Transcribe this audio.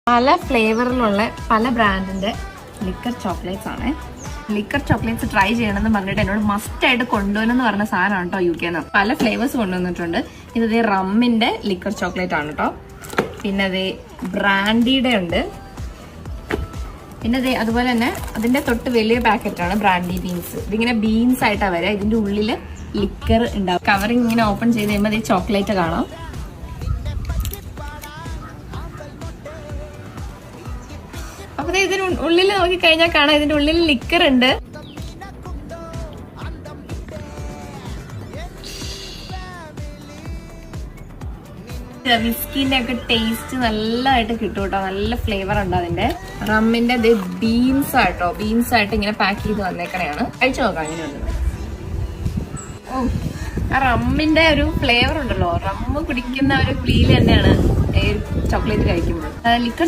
പല ഫ്ലേവറിലുള്ള പല ബ്രാൻഡിന്റെ ലിക്കർ ചോക്ലേറ്റ്സ് ആണ്. ലിക്കർ ചോക്ലേറ്റ്സ് ട്രൈ ചെയ്യണമെന്ന് പറഞ്ഞിട്ട് എന്നോട് മസ്റ്റ് ആയിട്ട് കൊണ്ടുവന്നെന്ന് പറഞ്ഞ സാധനമാണ് കേട്ടോ UK ന്ന്. പല ഫ്ലേവേഴ്സ് കൊണ്ടുവന്നിട്ടുണ്ട്. ഇത് റമ്മിന്റെ ലിക്കർ ചോക്ലേറ്റ് ആണ് കേട്ടോ. പിന്നെ ബ്രാൻഡിയുടെ ഉണ്ട്. പിന്നെ അതുപോലെ തന്നെ അതിന്റെ തൊട്ട് വലിയ പാക്കറ്റാണ് ബ്രാൻഡി ബീൻസ്. ഇതിങ്ങനെ ബീൻസ് ആയിട്ടാണ് വരിക. ഇതിന്റെ ഉള്ളില് ലിക്കർ ഉണ്ടാവും. കവറിങ് ഇങ്ങനെ ഓപ്പൺ ചെയ്ത് കഴിയുമ്പോൾ ഈ ചോക്ലേറ്റ് കാണാം. അപ്പൊ ഇതിന് ഉള്ളിൽ നോക്കി കഴിഞ്ഞാൽ കാണാം ഇതിന്റെ ഉള്ളിൽ ലിക്കർ ഉണ്ട്. വിസ്കിന്റെ ഒക്കെ ടേസ്റ്റ് നല്ലതായിട്ട് കിട്ടും കേട്ടോ. നല്ല ഫ്ലേവർ ഉണ്ട് അതിന്റെ. റമ്മിന്റെ ബീൻസ് ആട്ടോ, ബീൻസ് ആയിട്ട് ഇങ്ങനെ പാക്ക് ചെയ്ത് വന്നേക്കണെയാണ്. കഴിച്ചു നോക്കാം അങ്ങനെയുണ്ട്. ഓ, ആ റമ്മിന്റെ ഒരു ഫ്ലേവർ ഉണ്ടല്ലോ, റമ്മ് കുടിക്കുന്ന ഒരു ഫീൽ തന്നെയാണ് ചോക്ലേറ്റ് കഴിക്കുമ്പോൾ. ലിക്കർ